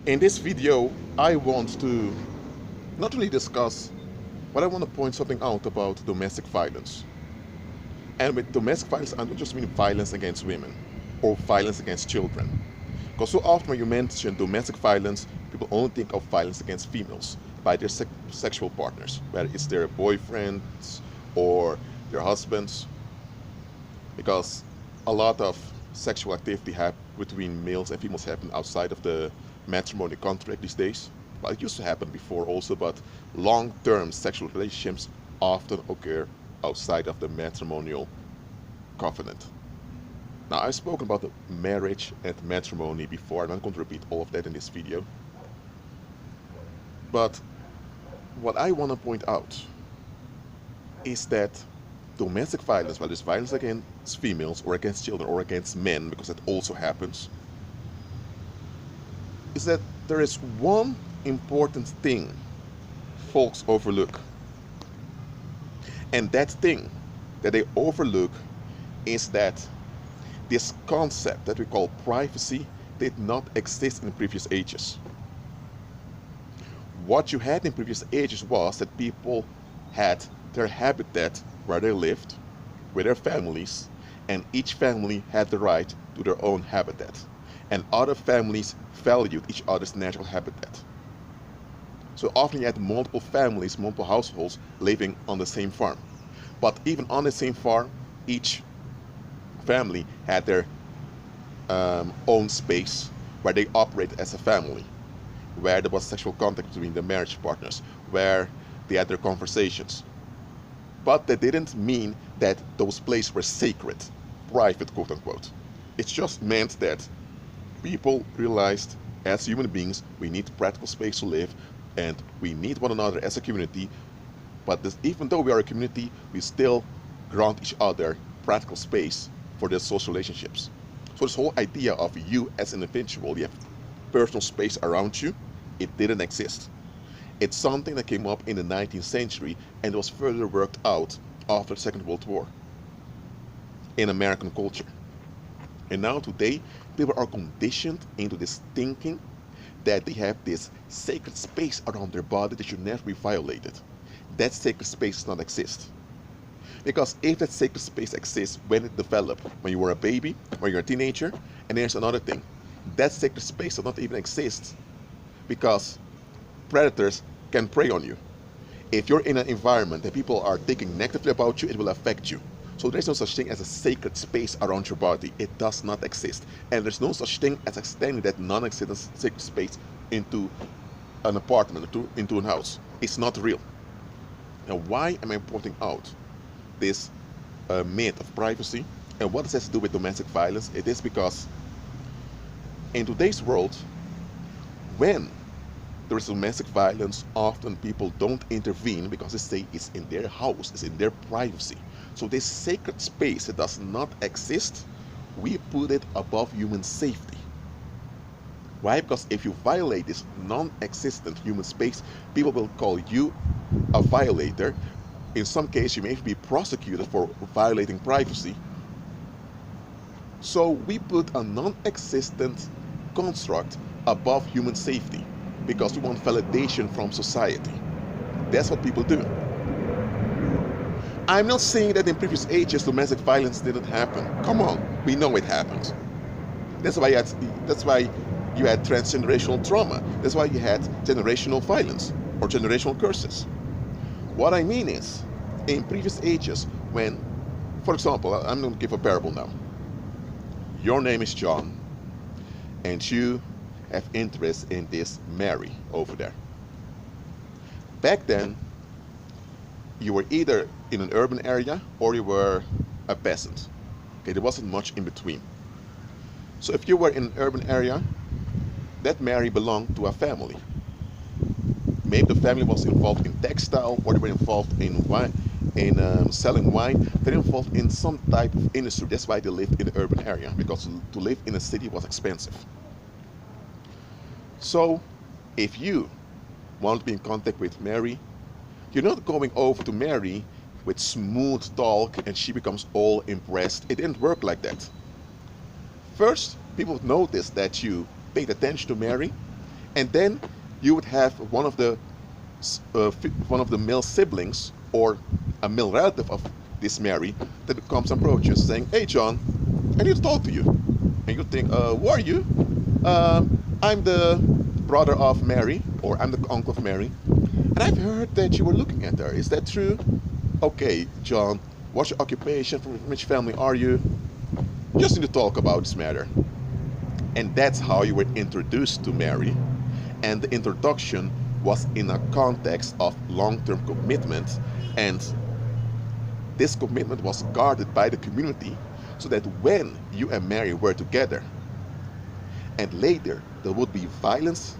In this video, I want to not really discuss, but I want to point something out about domestic violence. And with domestic violence, I don't just mean violence against women or violence against children. Because so often when you mention domestic violence, people only think of violence against females by their sexual partners, whether it's their boyfriends or their husbands, because a lot of sexual activity between males and females happen outside of the matrimony contract these days. Well, it used to happen before also, but long-term sexual relationships often occur outside of the matrimonial covenant. Now, I've spoken about the marriage and matrimony before, and I'm going to repeat all of that in this video. But what I want to point out is that domestic violence, whether it's violence against females or against children or against men, because that also happens, is that there is one important thing folks overlook. And that thing that they overlook is that this concept that we call privacy did not exist in previous ages. What you had in previous ages was that people had their habitat where they lived with their families, and each family had the right to their own habitat, and other families valued each other's natural habitat. So often you had multiple families, multiple households living on the same farm. But even on the same farm, each family had their own space where they operated as a family, where there was sexual contact between the marriage partners, where they had their conversations. But that didn't mean that those places were sacred, private, quote unquote. It just meant that people realized as human beings we need practical space to live, and we need one another as a community. But even though we are a community, we still grant each other practical space for their social relationships. So this whole idea of you as an individual, you have personal space around you, it didn't exist. It's something that came up in the 19th century and was further worked out after the Second World War in American culture. And now today, people are conditioned into this thinking that they have this sacred space around their body that should never be violated. That sacred space does not exist. Because if that sacred space exists when it developed, when you were a baby, when you're a teenager, and there's another thing, that sacred space does not even exist because predators can prey on you. If you're in an environment that people are thinking negatively about you, it will affect you. So there's no such thing as a sacred space around your body. It does not exist. And there's no such thing as extending that non-existent sacred space into an apartment or into a house. It's not real. Now, why am I pointing out this myth of privacy? And what does this have to do with domestic violence? It is because in today's world, when there is domestic violence, often people don't intervene because they say it's in their house, it's in their privacy. So this sacred space that does not exist, we put it above human safety. Why? Because if you violate this non-existent human space, people will call you a violator. In some cases, you may be prosecuted for violating privacy. So we put a non-existent construct above human safety because we want validation from society. That's what people do. I'm not saying that in previous ages domestic violence didn't happen. Come on, we know it happened. That's why you had transgenerational trauma. That's why you had generational violence or generational curses. What I mean is, in previous ages, when, for example, I'm going to give a parable now. Your name is John, and you have interest in this Mary over there. Back then, you were either in an urban area or you were a peasant. Okay, there wasn't much in between. So if you were in an urban area, that Mary belonged to a family. Maybe the family was involved in textile, or they were involved in wine, in selling wine. They're involved in some type of industry. That's why they lived in the urban area, because to live in a city was expensive. So if you want to be in contact with Mary, you're not going over to Mary with smooth talk and she becomes all impressed. It didn't work like that. First, people would notice that you paid attention to Mary, And then you would have one of the male siblings or a male relative of this Mary that comes and approaches saying, "Hey, John, I need to talk to you." And you think, "Who are you?" "I'm the brother of Mary, or I'm the uncle of Mary. And I've heard that you were looking at her. Is that true?" "Okay, John, what's your occupation? From which family are you? Just need to talk about this matter." And that's how you were introduced to Mary. And the introduction was in a context of long-term commitment, and this commitment was guarded by the community so that when you and Mary were together and later there would be violence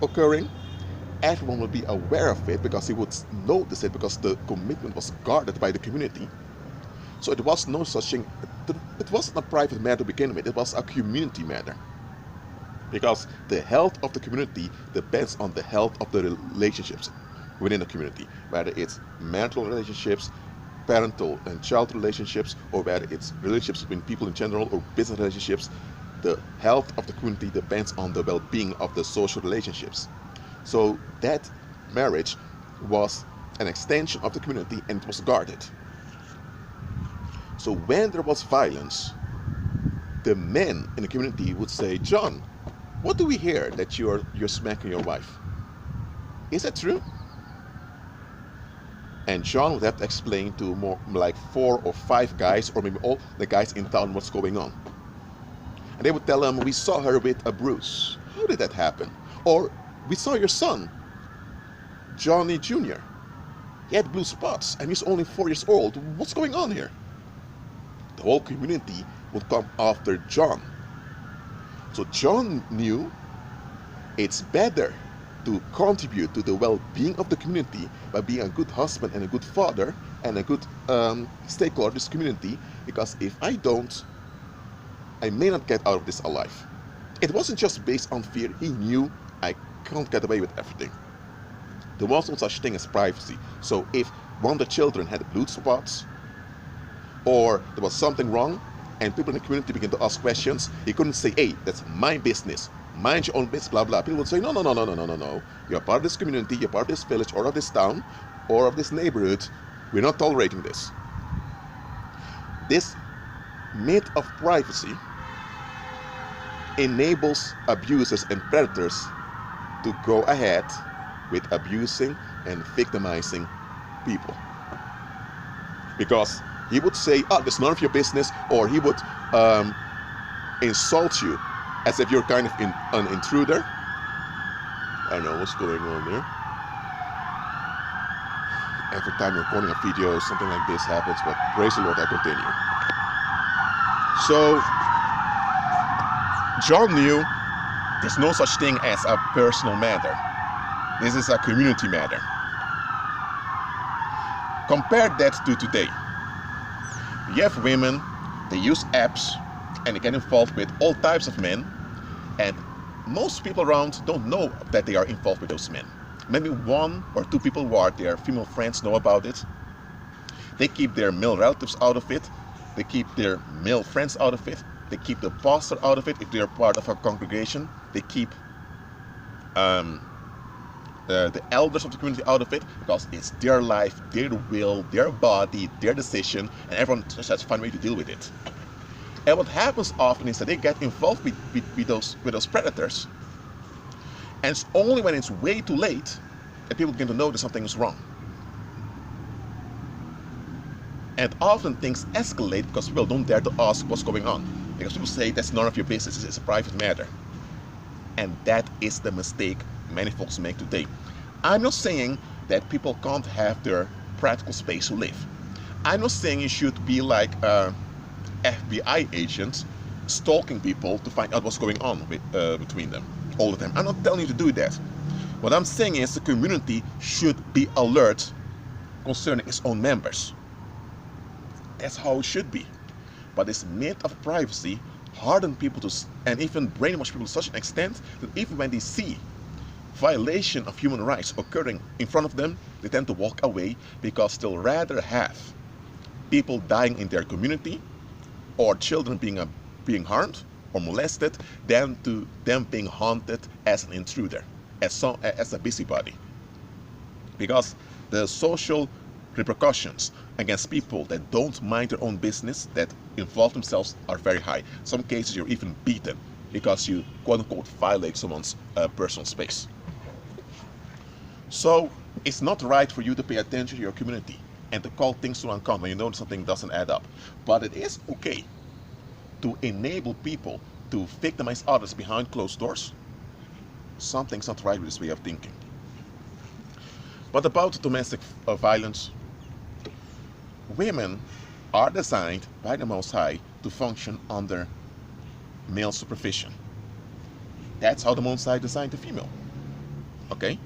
occurring, everyone would be aware of it because he would notice it because the commitment was guarded by the community. So it was no such thing. It wasn't a private matter to begin with. It was a community matter. Because the health of the community depends on the health of the relationships within the community. Whether it's marital relationships, parental and child relationships, or whether it's relationships between people in general or business relationships, the health of the community depends on the well-being of the social relationships. So that marriage was an extension of the community and it was guarded. So when there was violence, the men in the community would say, "John, what do we hear that you're smacking your wife? Is that true?" And John would have to explain to more like 4 or 5 guys, or maybe all the guys in town, what's going on. And they would tell him, "We saw her with a bruise. How did that happen?" Or, "We saw your son, Johnny Jr. He had blue spots and he's only 4 years old. What's going on here?" The whole community would come after John. So John knew it's better to contribute to the well-being of the community by being a good husband and a good father and a good stakeholder of this community, because if I don't, I may not get out of this alive. It wasn't just based on fear. He knew, I can't get away with everything. There was no such thing as privacy. So if one of the children had blue spots or there was something wrong and people in the community began to ask questions, he couldn't say, "Hey, that's my business. Mind your own business, blah, blah." People would say, "No, no, no, no, no, no, no, no. You're part of this community, you're part of this village or of this town or of this neighborhood. We're not tolerating this." This myth of privacy enables abusers and predators to go ahead with abusing and victimizing people. Because he would say, "Oh, that's none of your business," or he would insult you as if you're kind of an intruder. I don't know what's going on there. Every time you're recording a video, something like this happens, but praise the Lord, I continue. So, John knew there's no such thing as a personal matter. This is a community matter. Compare that to today. You have women, they use apps, and they get involved with all types of men, and most people around don't know that they are involved with those men. Maybe 1 or 2 people who are their female friends know about it. They keep their male relatives out of it. They keep their male friends out of it. They keep the pastor out of it if they're part of a congregation. They keep the elders of the community out of it, because it's their life, their will, their body, their decision, and everyone just has to find a way to deal with it. And what happens often is that they get involved with those predators, and it's only when it's way too late that people begin to know that something is wrong. And often things escalate because people don't dare to ask what's going on, because people say that's none of your business, it's a private matter. And that is the mistake many folks make today. I'm not saying that people can't have their practical space to live. I'm not saying you should be like FBI agents stalking people to find out what's going on between them all the time. I'm not telling you to do that. What I'm saying is the community should be alert concerning its own members. That's how it should be. But this myth of privacy harden people to, and even brainwash people to such an extent that even when they see violation of human rights occurring in front of them, they tend to walk away, because they'll rather have people dying in their community or children being harmed or molested than to them being haunted as an intruder, as a busybody. Because the social repercussions against people that don't mind their own business, that involve themselves, are very high. Some cases you're even beaten because you quote unquote violate someone's personal space. So it's not right for you to pay attention to your community and to call things to account when you know something doesn't add up. But it is okay to enable people to victimize others behind closed doors. Something's not right with this way of thinking. But about domestic violence, women are designed by the Most High to function under male supervision. That's how the Most High designed the female. Okay?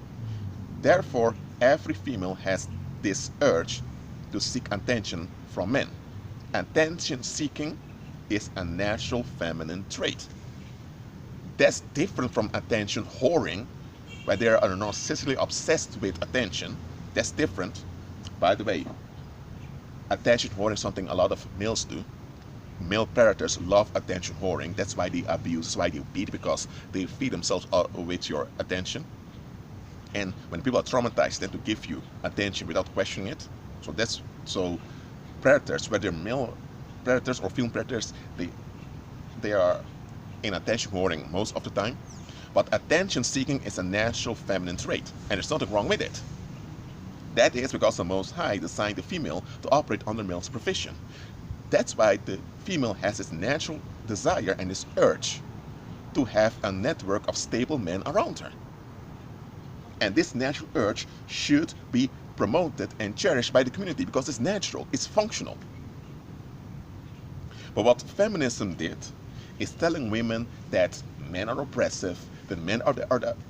Therefore, every female has this urge to seek attention from men. Attention seeking is a natural feminine trait. That's different from attention whoring, where they are narcissically obsessed with attention. That's different. By the way, attention whoring is something a lot of males do. Male predators love attention whoring. That's why they abuse, that's why they beat, because they feed themselves with your attention. And when people are traumatized, they tend to give you attention without questioning it. So predators, whether male predators or female predators, they are in attention whoring most of the time. But attention seeking is a natural feminine trait, and there's nothing wrong with it. That is because the Most High designed the female to operate under male supervision. That's why the female has this natural desire and this urge to have a network of stable men around her. And this natural urge should be promoted and cherished by the community because it's natural, it's functional. But what feminism did is telling women that men are oppressive, that men are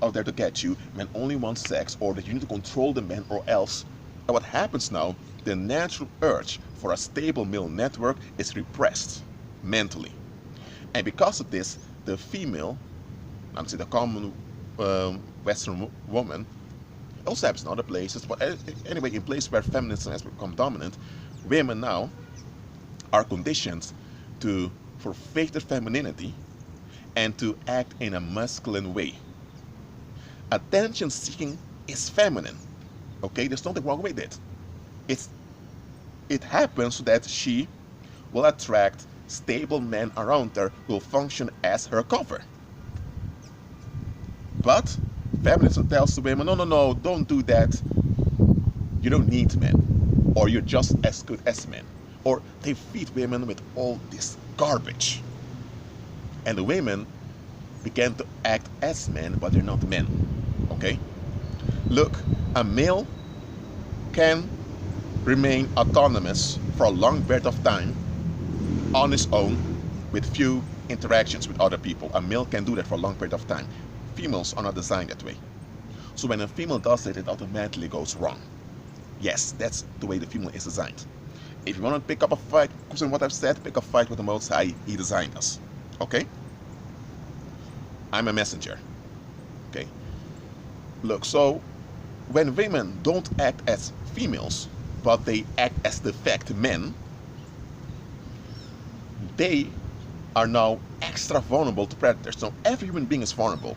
out there to get you, men only want sex, or that you need to control the men or else. And what happens now, the natural urge for a stable male network is repressed mentally. And because of this, the female, I'm saying the common Western woman, also happens in other places, but anyway, in places where feminism has become dominant, women now are conditioned to forfeit their femininity and to act in a masculine way. Attention seeking is feminine. Okay, there's nothing wrong with it. It happens so that she will attract stable men around her who will function as her cover. But feminism tells the women, no, don't do that. You don't need men, or you're just as good as men. Or they feed women with all this garbage. And the women began to act as men, but they're not men. Okay? Look, a male can remain autonomous for a long period of time on his own with few interactions with other people. A male can do that for a long period of time. Females are not designed that way. So when a female does it, it automatically goes wrong. Yes, that's the way the female is designed. If you want to pick up a fight, because in what I've said, pick a fight with the Most High. He designed us. Okay? I'm a messenger. Okay? Look, so when women don't act as females, but they act as de facto men, they are now extra vulnerable to predators. So every human being is vulnerable.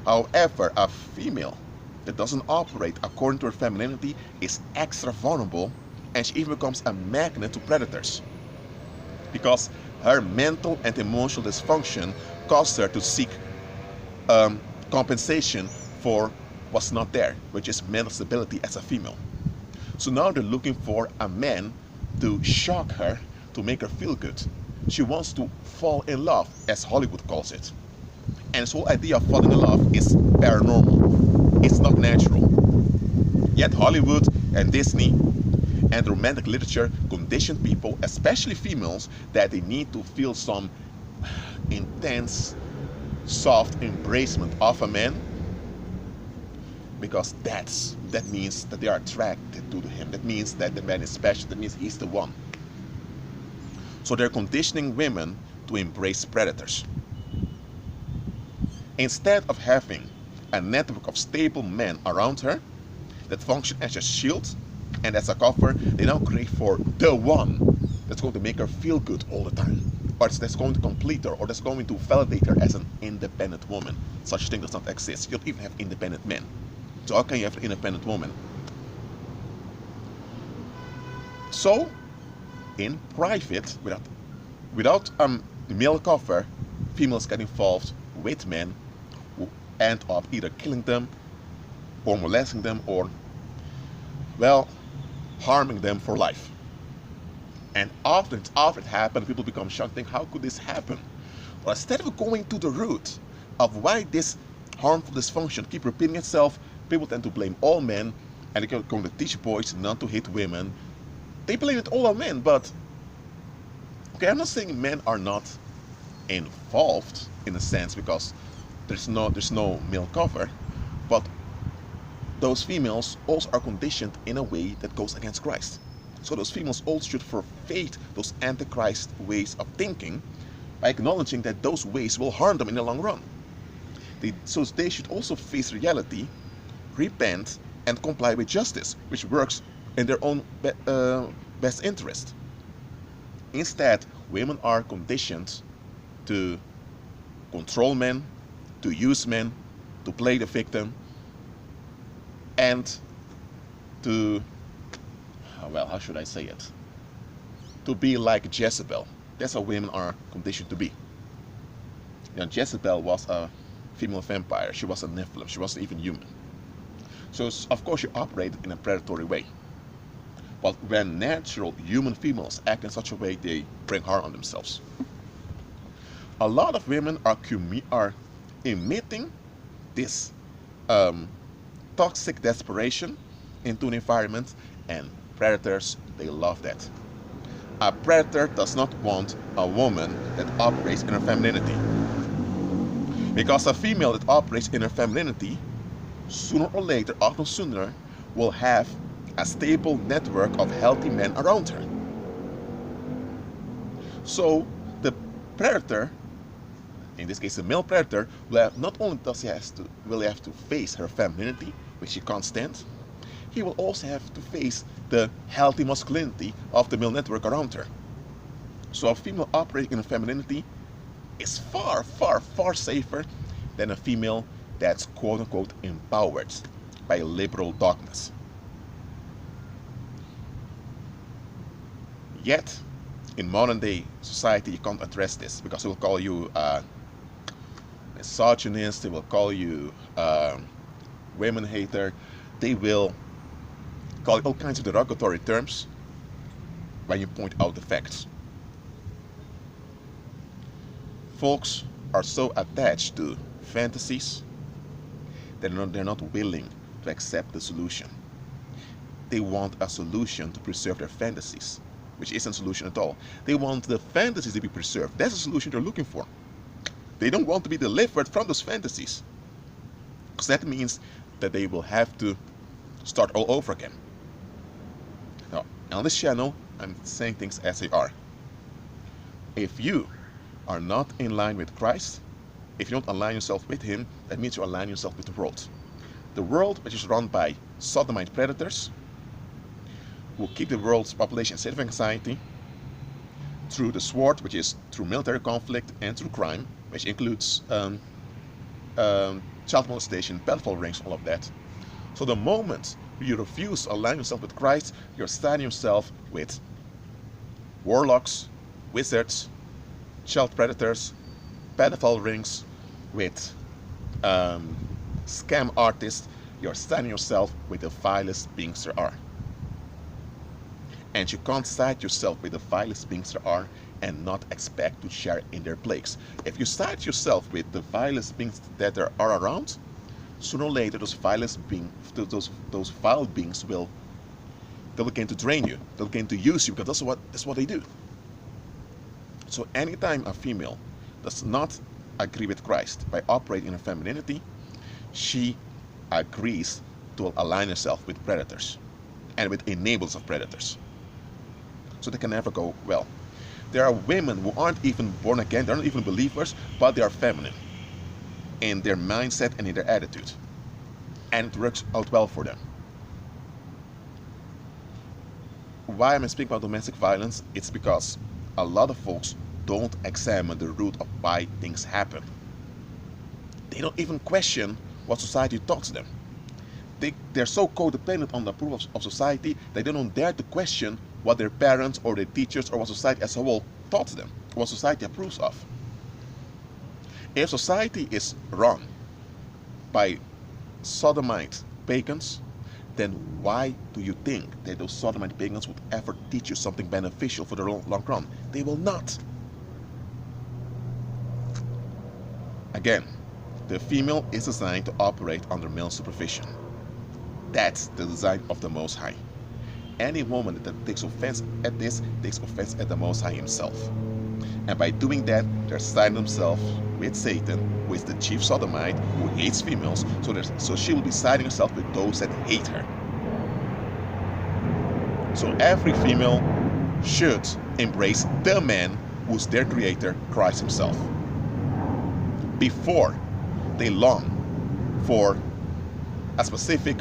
However, a female that doesn't operate according to her femininity is extra vulnerable, and she even becomes a magnet to predators. Because her mental and emotional dysfunction caused her to seek compensation for what's not there, which is mental stability as a female. So now they're looking for a man to shock her, to make her feel good. She wants to fall in love, as Hollywood calls it. And this whole idea of falling in love is paranormal. It's not natural. Yet Hollywood and Disney and romantic literature condition people, especially females, that they need to feel some intense, soft embracement of a man, because that means that they are attracted to him. That means that the man is special. That means he's the one. So they're conditioning women to embrace predators. Instead of having a network of stable men around her that function as a shield and as a cover, they now crave for the one that's going to make her feel good all the time. or that's going to complete her, or that's going to validate her as an independent woman. Such thing does not exist. You don't even have independent men. So how can you have an independent woman? So, in private, without male cover, females get involved with men who end up either killing them, or molesting them, or, well, harming them for life. And after it happened, people become shocked, think, how could this happen? But instead of going to the root of why this harmful dysfunction keep repeating itself, people tend to blame all men, and they're going to teach boys not to hit women. They blame it all on men, but okay, I'm not saying men are not involved in a sense because there's no male cover, but those females also are conditioned in a way that goes against Christ. So those females also should forfeit those antichrist ways of thinking by acknowledging that those ways will harm them in the long run. So they should also face reality, repent, and comply with justice, which works in their own best interest. Instead, women are conditioned to control men, to use men, to play the victim, and to, well, how should I say it? To be like Jezebel. That's how women are conditioned to be. You know, Jezebel was a female vampire. She was a Nephilim. She wasn't even human. So, of course, she operated in a predatory way. But when natural human females act in such a way, they bring harm on themselves. A lot of women are emitting this toxic desperation into an environment, and predators, they love that. A predator does not want a woman that operates in her femininity. Because a female that operates in her femininity, sooner or later, often sooner, will have a stable network of healthy men around her. So the predator, in this case a male predator, not only does he have to face her femininity, which he can't stand, he will also have to face the healthy masculinity of the male network around her. So a female operating in her femininity is far, far, far safer than a female that's quote-unquote empowered by liberal dogmas. Yet, in modern day society, you can't address this because they will call you a misogynist, they will call you a women hater, they will call it all kinds of derogatory terms when you point out the facts. Folks are so attached to fantasies that they're not willing to accept the solution. They want a solution to preserve their fantasies, which isn't a solution at all. They want the fantasies to be preserved. That's the solution they're looking for. They don't want to be delivered from those fantasies, because that means that they will have to start all over again. Now, on this channel, I'm saying things as they are. If you are not in line with Christ, if you don't align yourself with Him, that means you align yourself with the world. The world, which is run by sodomite predators, who keep the world's population in a state of anxiety through the sword, which is through military conflict, and through crime, which includes child molestation, pedophile rings, all of that. So the moment you refuse to align yourself with Christ, you're standing yourself with warlocks, wizards, child predators, pedophile rings, with scam artists. You're standing yourself with the vilest beings there are. And you can't side yourself with the vilest beings there are and not expect to share in their plagues. If you side yourself with the vilest beings that there are around, sooner or later those those vile beings they'll begin to drain you. They'll begin to use you, because that's what they do. So anytime a female does not agree with Christ by operating in her femininity, she agrees to align herself with predators and with enablers of predators. So they can never go well. There are women who aren't even born again, they're not even believers, but they are feminine in their mindset and in their attitude. And it works out well for them. Why am I speaking about domestic violence? It's because a lot of folks don't examine the root of why things happen. They don't even question what society taught them. They're so codependent on the approval of society that they don't dare to question what their parents or their teachers or what society as a whole taught them, what society approves of. If society is run by sodomite pagans, then why do you think that those sodomite pagans would ever teach you something beneficial for the long run? They will not. Again, the female is designed to operate under male supervision. That's the design of the Most High. Any woman that takes offense at this takes offense at the Most High himself. And by doing that, they're siding themselves with Satan, who is the chief sodomite, who hates females, so she will be siding herself with those that hate her. So every female should embrace the man who's their creator, Christ himself, before they long for a specific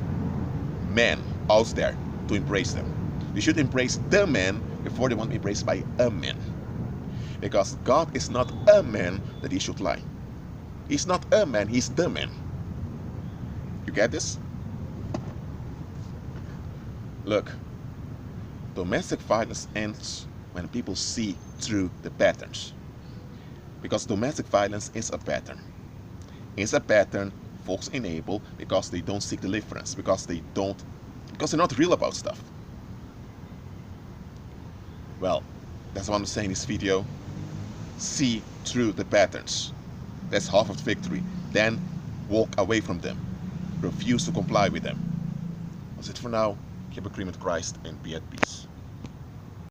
man out there to embrace them. They should embrace the man before they want to be embraced by a man. Because God is not a man that he should lie. He's not a man, he's the man. You get this? Look, domestic violence ends when people see through the patterns. Because domestic violence is a pattern. It's a pattern folks enable because they don't seek deliverance, because they're not real about stuff. Well, that's what I'm saying in this video. See through the patterns. That's half of the victory. Then walk away from them. Refuse to comply with them. That's it for now. Keep agreeing with Christ and be at peace.